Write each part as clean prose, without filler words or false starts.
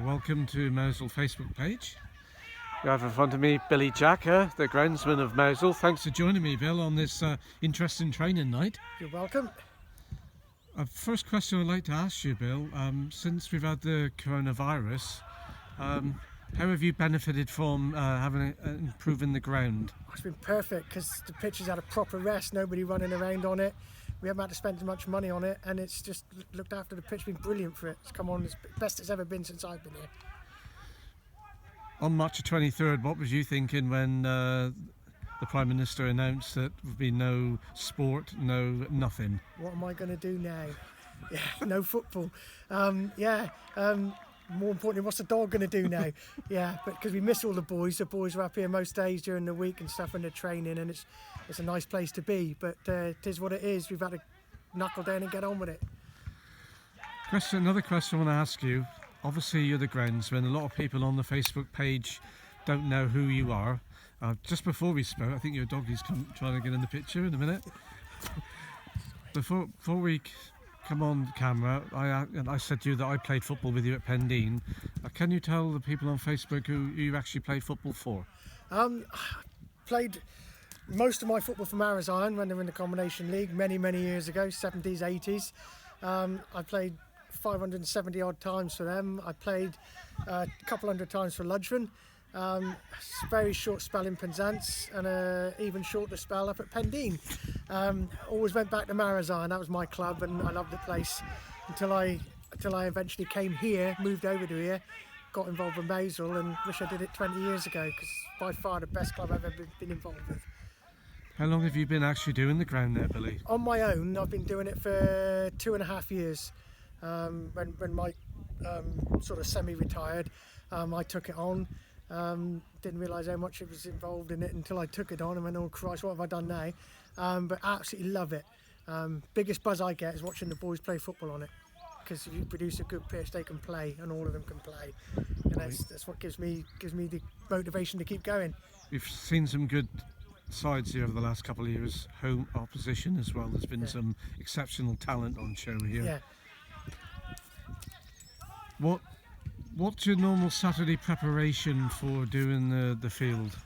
Welcome to Mosul Facebook page. You have in front of me Billy JACKA, the Groundsman of Mosul. Thanks for joining me, Bill, on this interesting training night. You're welcome. First question I'd like to ask you, Bill, since we've had the coronavirus, how have you benefited from improving the ground? It's been perfect because the pitch has had a proper rest, nobody running around on it. We haven't had to spend as much money on it, and it's just looked after the pitch, been brilliant for it. It's come on as best it's ever been since I've been here. On March the 23rd, what was you thinking when the Prime Minister announced that there would be no sport, no nothing? What am I going to do now? Yeah, no football. More importantly, what's the dog going to do now? Yeah, but because we miss all the boys are up here most days during the week and stuff, and they're training, and it's a nice place to be. But it is what it is. We've had to knuckle down and get on with it. Another question I want to ask you. Obviously, you're the groundsman. A lot of people on the Facebook page don't know who you are. Just before we spoke, I think your doggy's trying to get in the picture in a minute. Before we come on camera, I said to you that I played football with you at Pendeen. Can you tell the people on Facebook who you actually played football for? Played most of my football for Marazion when they were in the combination league many years ago, 70s, 80s. I played 570 odd times for them. I played a couple hundred times for Ludgvan. Very short spell in Penzance, and an even shorter spell up at Pendeen. Always went back to Marazion. That was my club, and I loved the place until I eventually came here, moved over to here, got involved with Mosul, and wish I did it 20 years ago, because by far the best club I've ever been involved with. How long have you been actually doing the ground there, Billy? On my own, I've been doing it for 2.5 years. When Mike sort of semi-retired, I took it on. Didn't realise how much it was involved in it until I took it on and went, oh Christ, what have I done now? But absolutely love it. Biggest buzz I get is watching the boys play football on it, because if you produce a good pitch, they can play, and all of them can play, and that's what gives me the motivation to keep going. We've seen some good sides here over the last couple of years, home opposition as well. There's been some exceptional talent on show here. Yeah. What's your normal Saturday preparation for doing the field?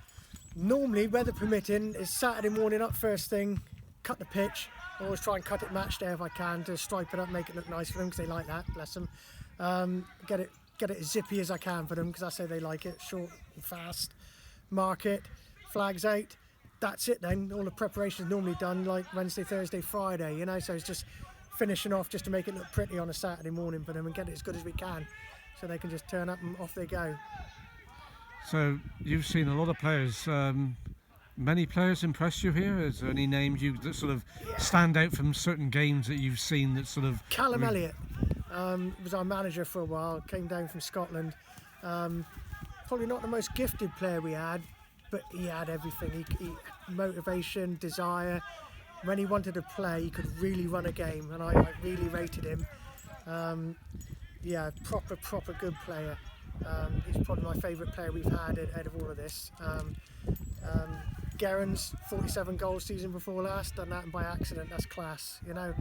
Normally, weather permitting, is Saturday morning up first thing, cut the pitch. I always try and cut it match day if I can, to stripe it up, make it look nice for them, because they like that, bless them. Get it as zippy as I can for them, because I say they like it, short and fast. Mark it, flags out. That's it then. All the preparation is normally done like Wednesday, Thursday, Friday, you know, so it's just finishing off just to make it look pretty on a Saturday morning for them and get it as good as we can, so they can just turn up and off they go. So you've seen a lot of players. Many players impress you here? Is there any names that sort of stand out from certain games that you've seen that sort of... Callum Elliott was our manager for a while, came down from Scotland. Probably not the most gifted player we had, but he had everything. He motivation, desire. When he wanted to play, he could really run a game, and I really rated him. Proper good player. He's probably my favourite player we've had out of all of this. Gerrans, 47 goals season before last, done that by accident, that's class, you know.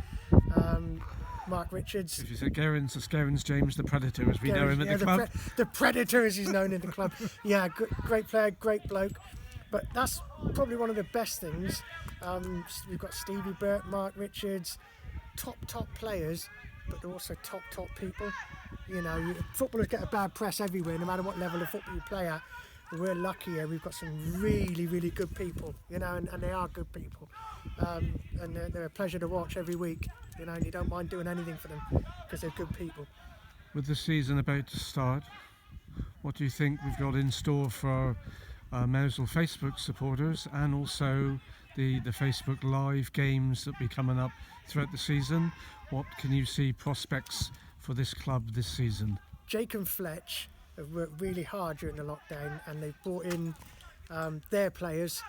Mark Richards. If you say Gerrans, it's Gerrans James the Predator, as we know him at the club. The Predator, as he's known in the club. Yeah, great player, great bloke. But that's probably one of the best things. We've got Stevie Burt, Mark Richards, top players, but they're also top people. You know, footballers get a bad press everywhere, no matter what level of football you play at. But we're lucky here. We've got some really good people, you know, and they are good people. And they're a pleasure to watch every week, you know, and you don't mind doing anything for them because they're good people. With the season about to start, what do you think we've got in store for our Mosul Facebook supporters, and also the Facebook live games that will be coming up throughout the season? What can you see prospects for this club this season? Jake and Fletch have worked really hard during the lockdown, and they've brought in their players,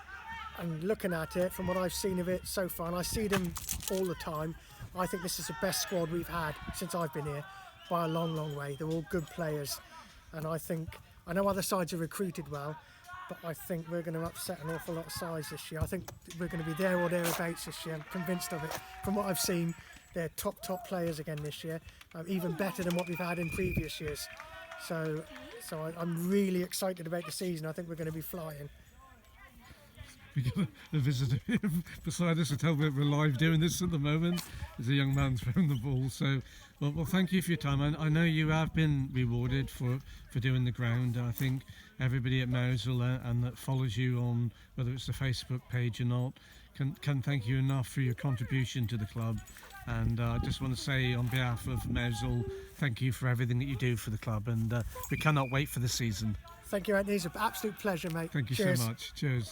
and looking at it from what I've seen of it so far, and I see them all the time, I think this is the best squad we've had since I've been here by a long way. They're all good players, and I know other sides are recruited well, but I think we're going to upset an awful lot of sides this year. I think we're going to be there or thereabouts this year. I'm convinced of it. From what I've seen, they're top players again this year, even better than what we've had in previous years. So I'm really excited about the season. I think we're going to be flying. We got a visitor here beside us to tell me we're live doing this at the moment. There's a young man throwing the ball. So, well, thank you for your time. I know you have been rewarded for doing the ground. I think everybody at Mousel and that follows you on, whether it's the Facebook page or not, can thank you enough for your contribution to the club. And I just want to say on behalf of Mousel, thank you for everything that you do for the club, and we cannot wait for the season. Thank you, Antony. It's an absolute pleasure, mate. Thank you Cheers. so much. Cheers.